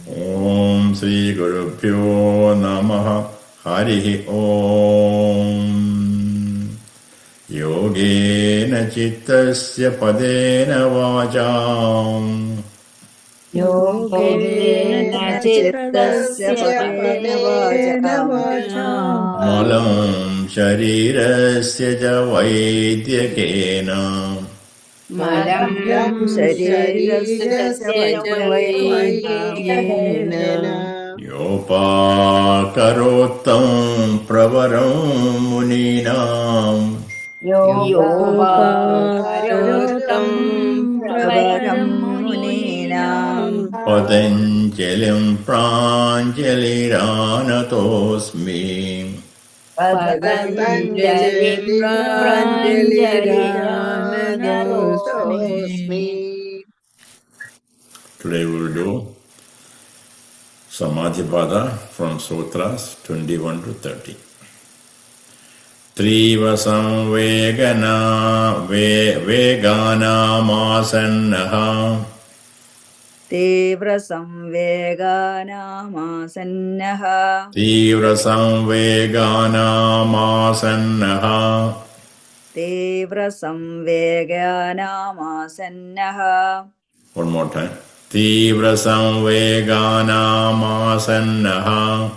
Om Sri Gurubhyo Namaha Harihi Om Yogena Chittasya Padena Vājām Yogena Chittasya Padena Vājām Malam Sharirasya Ja Vaidyakena Malam Sharirasya Vaidhyena Yopa-karotam pravaram muninam Yopa-karotam pravaram muninam Patanjalim Praṇjaliranatosmi Patanjali Praṇjaliranatosmi. Today we will do Samādhi Pāda from Sutras 21 to 30. Triva samvegana veganamasannaha Tīvra samveganamasannaha Tīvra samveganamasannaha Tīvra samveganamasannaha. One more time. Tīvra samveganamasannaha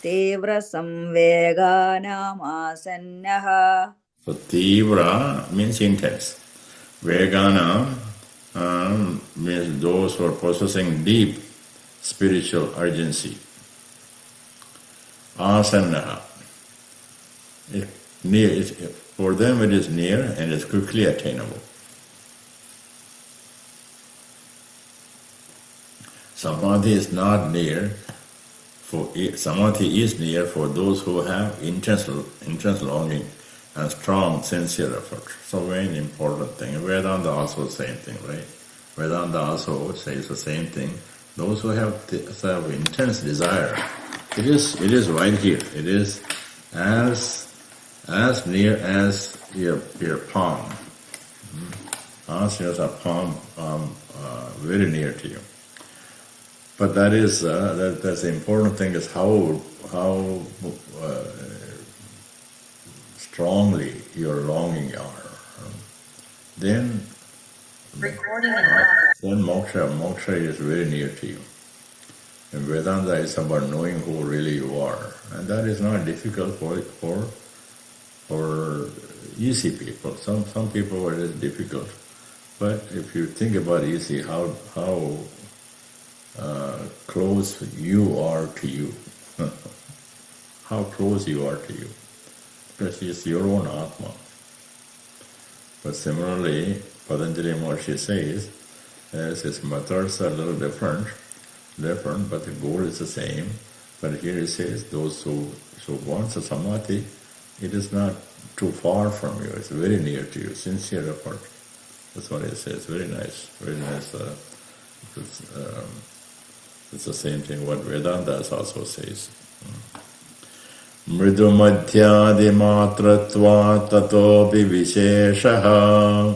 Tīvra samveganamasannaha. So Tīvra means intense. Vegana means those who are possessing deep spiritual urgency. Asanna. For them it is near and is quickly attainable. Samadhi is not near. Samadhi is near for those who have intense longing and strong, sincere effort. So very important thing. Vedanta also same thing, right? Vedanta also says the same thing. Those who have intense desire, it is right here. It is as near as your palm. As near as a palm, very near to you. But that is that's the important thing is how strongly your longing are. Then moksha is very near to you. And Vedanta is about knowing who really you are, and that is not difficult for easy people. Some people it is difficult, but if you think about easy, how close you are to you, how close you are to you, because it's your own Atma. But similarly, Patanjali Maharishi says, as his methods are a little different, but the goal is the same. But here he says, those who want a samadhi, it is not too far from you, it's very near to you, sincere effort. That's what he says, very nice, very nice. It's the same thing what Vedanta also says. Mridu madhyadi matratva tatopi visheshaha.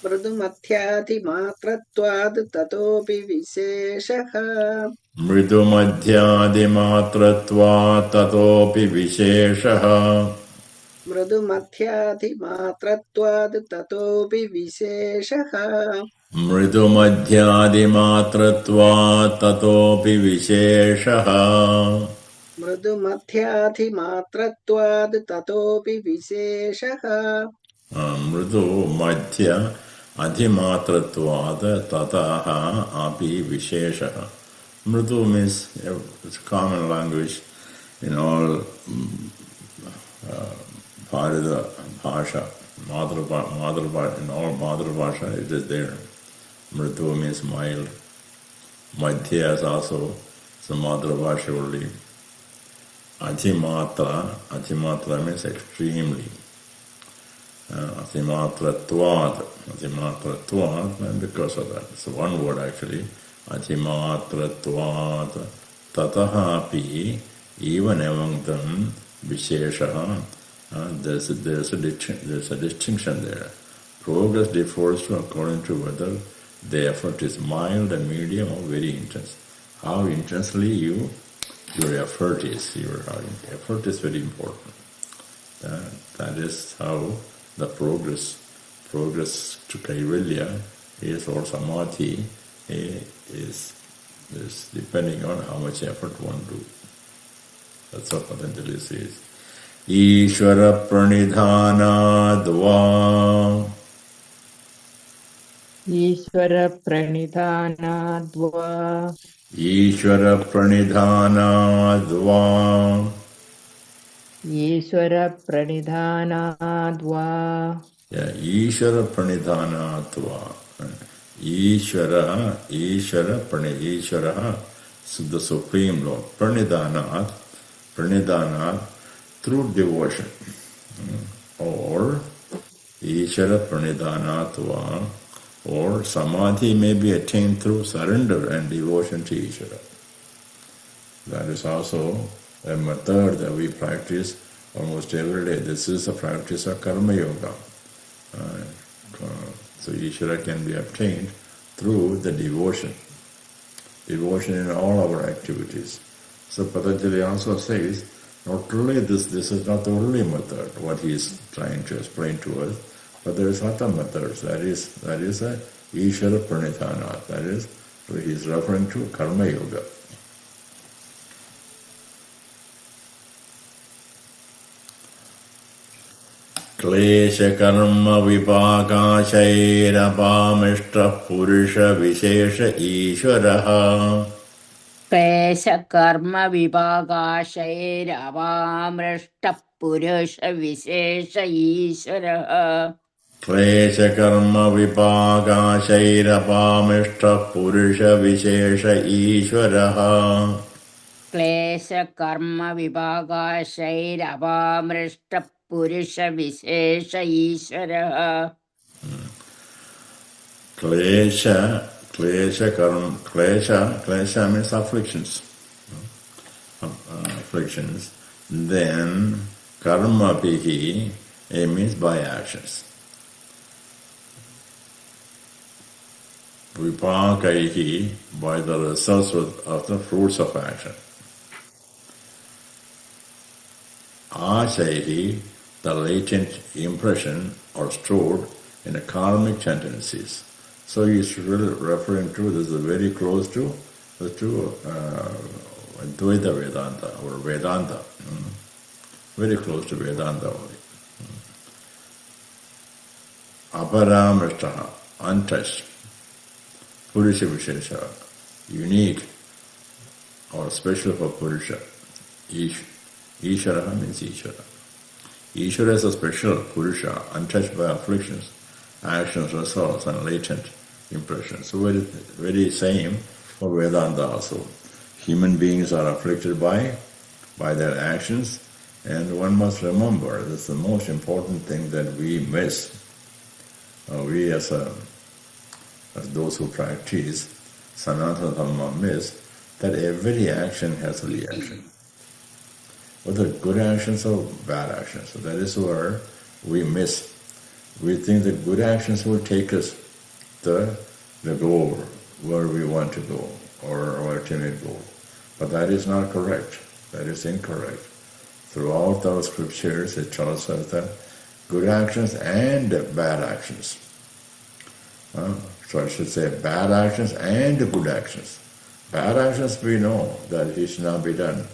Mridu madhyadi matratvad tatopi visheshaha. Mridu madhyadi matratva tatopi visheshaha. Mridu madhyadi matratvad tatopi visheshaha. Mridu madhyadi matratva tatopi visheshaha. Mridu madhyadi matratvad tatopi visheshaha. Mridu madhya adhimatratvad tataha api visheshaha. Mridu means it's common language in all Bharata Bhasha, in all Madhura Bhasha it is there. Mridu means mild. Madhya is also some Madhura Bhasha only. Adhimatra means extremely. Adhimatratvad, and because of that, it's one word actually. Adhimatratvad tataha api, even among them, visheshaha. There's a distinction there. Progress differs according to whether the effort is mild and medium or very intense. how intensely your effort is. Your effort is very important. That is how the progress to Kaivalya is, or Samadhi is depending on how much effort one do. That's what Patanjali says. Īśvara-praṇidhāna dvā. Īśvara-praṇidhāna dvā. Īśvara-praṇidhāna dvā. Īśvara-praṇidhāna dvā. Yeah, Īśvara-praṇidhāna dvā. Īśvara, the Supreme Lord. Praṇidhāna through devotion. Or Īśvara-praṇidhāna dvā. Or Samadhi may be attained through surrender and devotion to Īśvara. That is also a method that we practice almost every day. This is a practice of Karma Yoga. So Īśvara can be obtained through the devotion in all our activities. So Patanjali also says, not only this is not the only method, what he is trying to explain to us, but there is other methods. That is a Īśvara-praṇidhāna. That is, so he is referring to Karma Yoga. Klesha karma vipākāśairapāmishta purusha vishesha īśvaraha. Klesha karma vipākāśairapāmishta purusha vishesha īśvaraha. Klesha karma vipākāśairapāmishta purusha vishesha īśvaraha. Klesha karma vipākāśairapāmishta purusha vishesha īśvaraha. Klesha means afflictions. Afflictions. Then karma pihi means by actions. Vipākaihi by the results of the fruits of action. Āśaihi, the latent impression or stored in the karmic tendencies. So he is really referring to, this is very close to Dvaita Vedanta or Vedanta. Very close to Vedanta only. Aparamrishtaha, untouched. Purusha Vishesha, unique or special for Purusha. Īśvara means Īśvara. Īśvara is a special Purusha, untouched by afflictions, actions, results, and latent impressions. So very same for Vedanta also. Human beings are afflicted by their actions, and one must remember, this is the most important thing that we miss. We as those who practice Sanātana Dharma miss that every action has a reaction. Whether good actions or bad actions. So that is where we miss. We think that good actions will take us to the goal, where we want to go, or our ultimate goal. But that is not correct. That is incorrect. Throughout our scriptures, it tells us that good actions and bad actions. So I should say bad actions and good actions. Bad actions we know that it should not be done.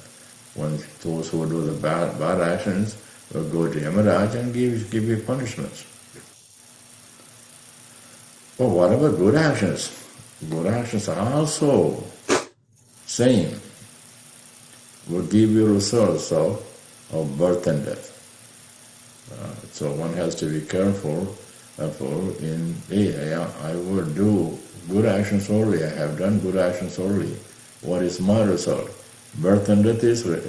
When those who do the bad actions will go to Yamaraj and give you punishments. But whatever good actions are also same, will give you results of birth and death. So one has to be careful. Therefore, I will do good actions only. I have done good actions only. What is my result? Birth and death is a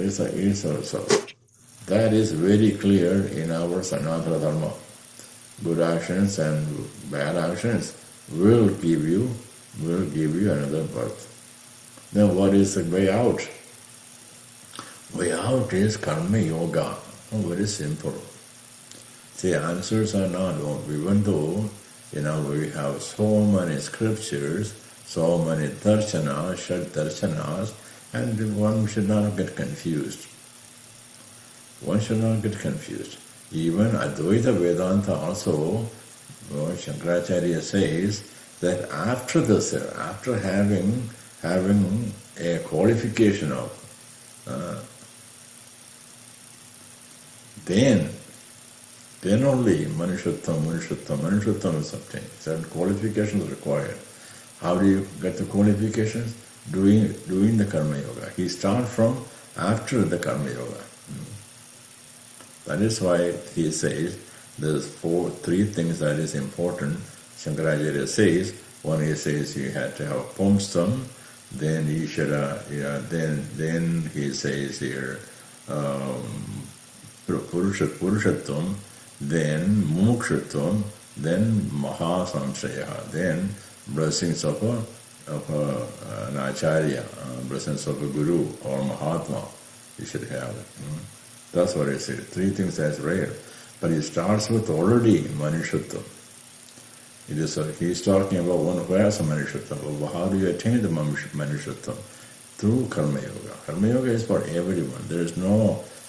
result. That is very clear in our Sanātana Dharma. Good actions and bad actions will give you another birth. Then what is the way out? Way out is Karma Yoga. Very simple. The answers are not, even though we have so many scriptures, So many darshanas, shad darshanas, and one should not get confused. One should not get confused. Even Advaita Vedanta also, Shankaracharya says that after this, after having a qualification of, then only Manushattam is obtained. Certain qualifications required. How do you get the qualifications? Doing the Karma Yoga. He starts from after the Karma Yoga. That is why he says there's three things that is important. Shankaracharya says, one he says you had to have Pumstam, then Īśvara, then he says here Purushatvam, then Mukshatvam, then Mahasamshaya, then blessings of an Acharya, blessings of a Guru or Mahatma, you should have it. That's what he said. Three things that's rare. But he starts with already Manushattam. He's talking about one who has a Manushattam. Well, how do you attain the Manushattam? Through Karma Yoga. Karma Yoga is for everyone. There is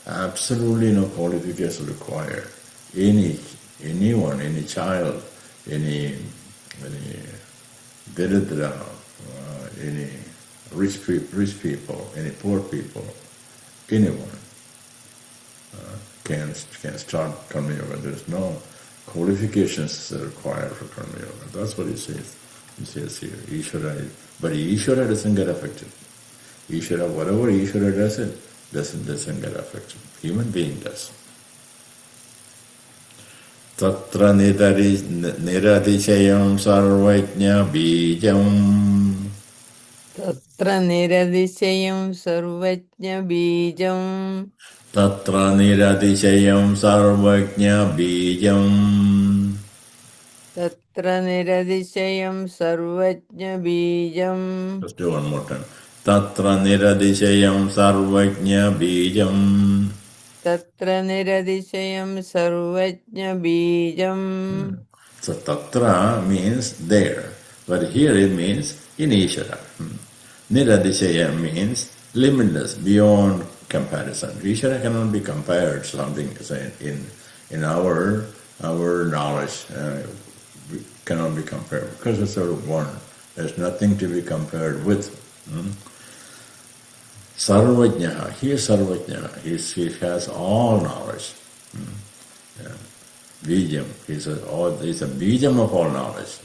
absolutely no qualification required. Anyone, any child, any Daridra, any rich people, any poor people, anyone can start Karma Yoga. There's no qualifications required for Karma Yoga. That's what he says. He says here, Īśvara, but Īśvara doesn't get affected. Īśvara, whatever Īśvara does it, doesn't get affected. Human being does. Tatra niradishayam sarvajña bijam. Tatra niradishayam sarvajña bijam. Tatra niradishayam sarvajña bijam. Tatra niradishayam sarvajña bijam. Let's do one more time. Tatra niradishayam sarvajña bijam. Tatra niradishayam sarvajña bijam. So tatra means there, but here it means in Īśvara. Niradishaya means limitless, beyond comparison. Īśvara cannot be compared to something in our knowledge. Cannot be compared because it's sort of one. There's nothing to be compared with. Sarvajñaha, he is Sarvajñaha, he has all knowledge. Bijam, he's a bijam of all knowledge.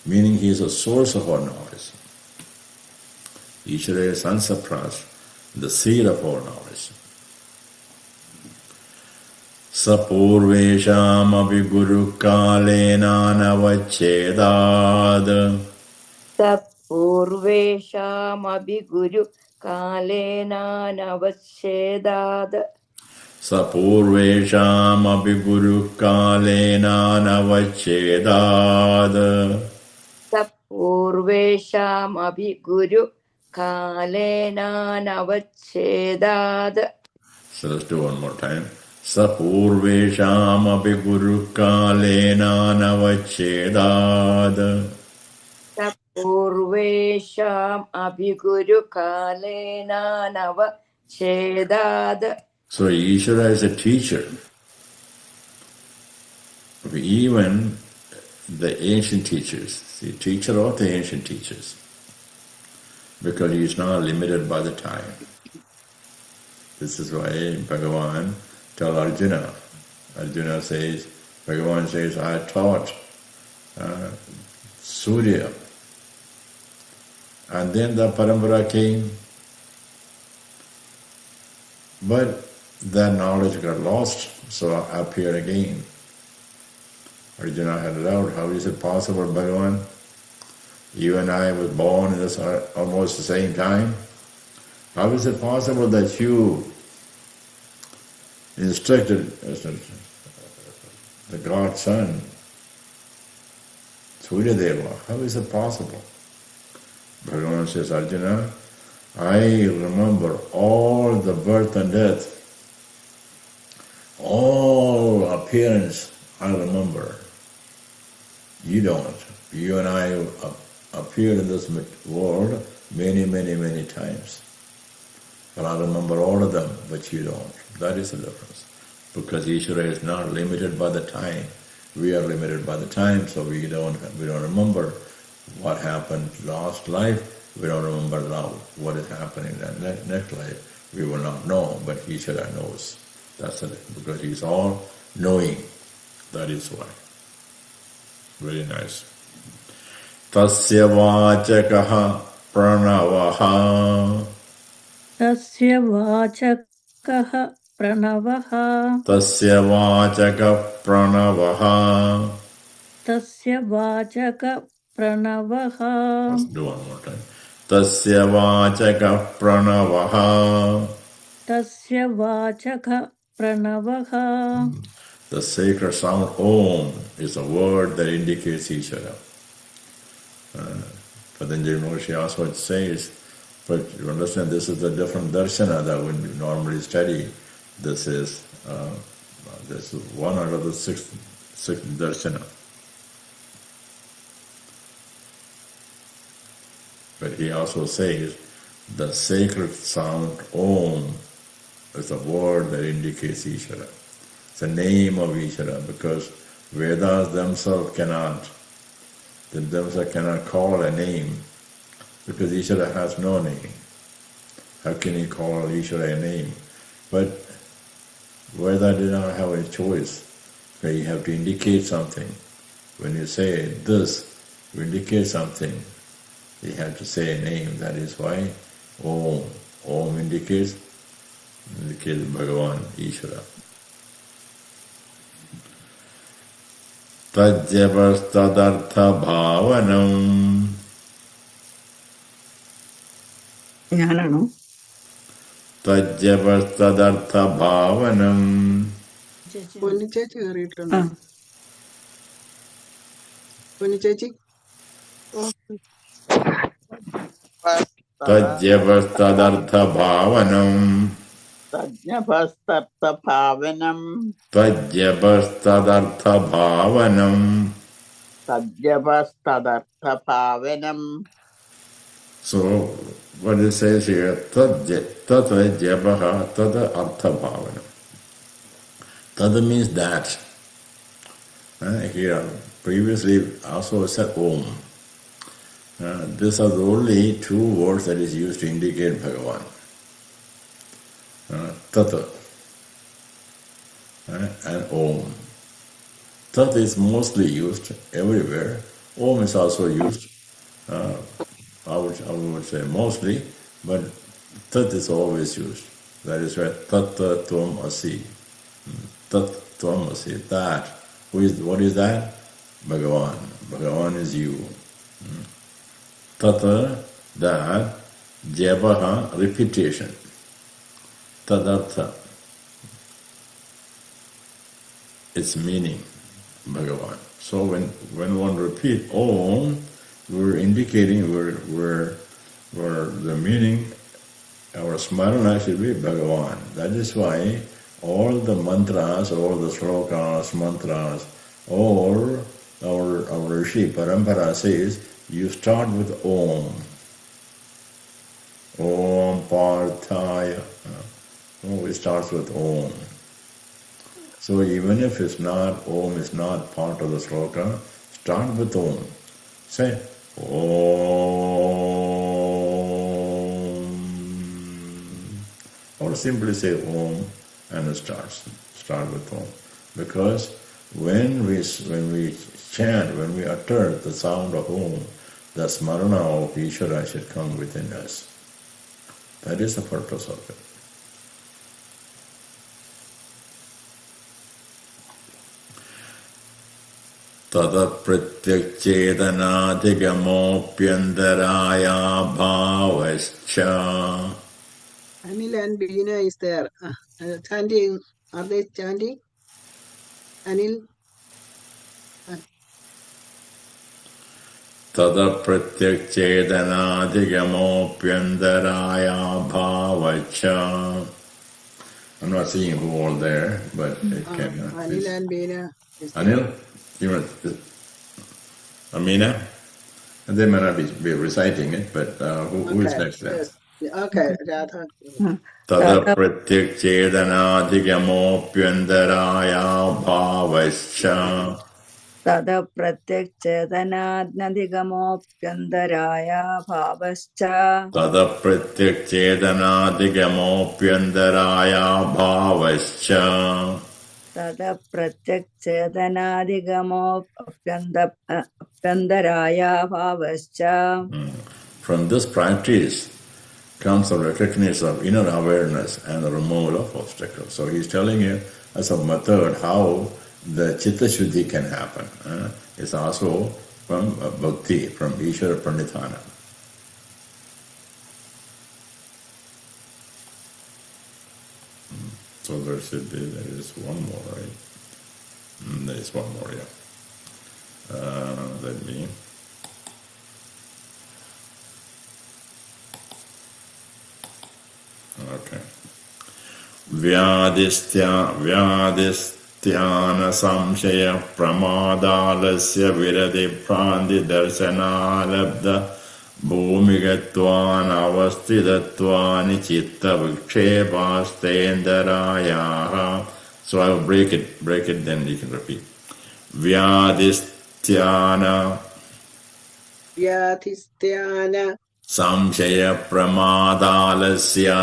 Meaning he is a source of all knowledge. Īśvara is unsuppressed, the seed of all knowledge. Sapurvesham api guru kalena navacchedad. Sapurvesham abhiguru kalena navacchedad. Sapurvesham api guru kalena navacchedad. Sapurvesham abhiguru kalena navacchedad. So let's do one more time. Sapurvesham api guru kalena navacchedad. Sapurvesham abhiguru kalena navacchedad. So Īśvara is a teacher of even the ancient teachers, the teacher of the ancient teachers, because he is not limited by the time. This is why Bhagavan tell Arjuna. Arjuna says, Bhagavan says, I taught Surya. And then the parampara came, but that knowledge got lost, so I appeared again. Arjuna had it out. How is it possible, Bhagavan? You and I was born at almost the same time. How is it possible that you instructed the God's son, Suryadeva? How is it possible? Bhagavan says, Arjuna, I remember all the birth and death, all appearance I remember. You don't. You and I appeared in this world many, many, many times. But I remember all of them, but you don't. That is the difference. Because Īśvara is not limited by the time. We are limited by the time, so we don't remember what happened last life. We don't remember now what is happening in the next life. We will not know, but Īśvara knows. That's it, because He's all knowing. That is why. Very nice. Tasya vācakaha pranavaha. Tasya vācakaha pranavaha. Tasya vācaka pranavaha. Tasya vācaka pranavaha. Let's do one more time. Tasya vācaka pranavaha. Tasya vācaka pranavaha. The sacred sound Om is a word that indicates Īśvara. Patanjali Maharishi also says, but you understand, this is a different darshana that we normally study. This is one out of the six darshana. But he also says the sacred sound Om is a word that indicates Īśvara. It's the name of Īśvara, because Vedas themselves cannot call a name, because Īśvara has no name. How can you call Īśvara a name? But Veda did not have a choice. Okay, you have to indicate something. When you say this, you indicate something. You have to say a name. That is why Om. Om indicates Bhagavan, Īśvara. Tajyavastadartha bhavanam. Jnananu. Tajyavastadartha bhavanam. പൊന്നു ചേച്ചി കയറിയിട്ടുണ്ട്. പൊന്നു ചേച്ചി Tajyavastadartha bhavanam. Tajyavastadartha bhavanam. Tajyavastadartha bhavanam. Tajyavastadartha bhavanam. So, what it says here, tata javaha tada artha bhavanam. Tada means that. Here, previously also said Om. These are the only two words that is used to indicate Bhagavan. Tata and Om. Tat is mostly used everywhere. Om is also used. I would say mostly, but Tat is always used. That is why Tata Tvam Asi. Tat Tvam Asi. That. What is that? Bhagavan. Bhagavan is you. Tata, that, javaha, repetition. Tadartha, its meaning, Bhagavan. So when one repeats Om, we're indicating where the meaning, our smarana should be Bhagavan. That is why all the mantras, all the slokas, mantras, or our Rishi Parampara says, you start with Om. Om Parthaya. It starts with Om. So even if it's not, Om is not part of the sloka, start with Om. Say Om. Or simply say Om and start with Om. Because when we chant, when we utter the sound of Om, the smarana of Īśvara should come within us. That is the purpose of it. Tada pratyakchedanadhigamopyantaraya bhavascha. Anil and Bina is there. Chanting. Are they chanting? Anil. Tada pratyakchedanadhigamopyantaraya bhavascha. I'm not seeing who all there, but it can. Anil and Bina. Anil? You want Amina? And they may not be reciting it, but who is next then? Yes. Okay, Radha. Tada pratyak chedanadigamopyandaraya bhavascha. Tada pratyak chedanadnadigamopyandaraya bhavascha. Tada pratyak chedanadigamopyandaraya bhavascha. Tada pratyak chedanadigamopyandaraya bhavascha. From this practice comes the recognition of inner awareness and the removal of obstacles. So he's telling you as a method how the chitta shuddhi can happen. It's also from bhakti, from Īśvara-praṇidhāna. So there is one more, right? There is one more, yeah. Let me... Okay. Vyādhisthāna samśaya pramādalasya virati prānti darshanālabdha bhūmigattvāna avasthitattvāni citta vikṣepāstendarāyāha. So I will break it, then you can repeat. Vyādhisthāna samśaya pramādalasya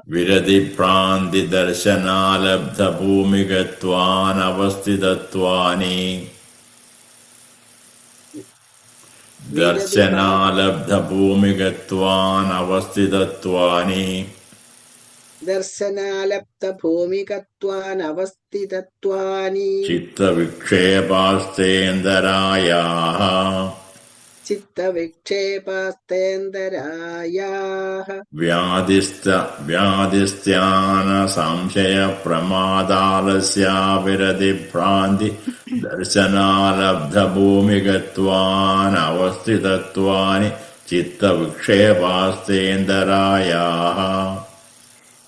virati prānti darshanālabdha bhūmigattvāna avasthitattvāni darshanālabdha bhūmigattvāna avasthitattvāni citta vikṣepāstendarāyāha vyādhisthāna samśaya pramādalasya virati prānti darshanālabdha bhūmigattvāna avasthitattvāni citta vikṣepāstendarāyāha.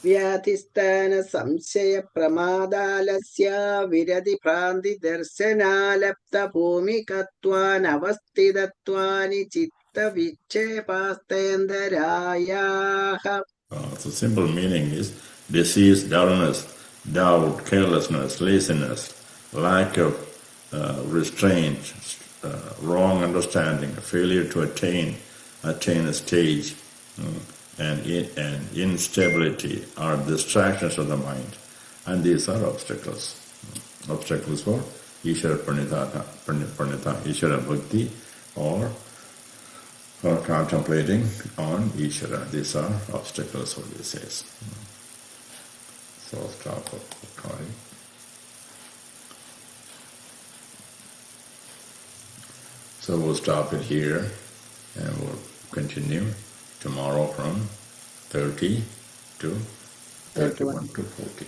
Vyādhisthāna samśaya pramādalasya virati prānti darshanālabdha bhūmigattvāna avasthitattvāni citta vikṣepāstendarāyāha. The simple meaning is disease, dullness, doubt, carelessness, laziness, lack of restraint, wrong understanding, failure to attain a stage, and instability are distractions of the mind, and these are obstacles. Obstacles for Īśvara-praṇidhāna, Īśvara bhakti, or contemplating on Īśvara. These are obstacles, what he says. So I'll stop recording. So we'll stop it here, and we'll continue tomorrow from 30 to 31 to 40.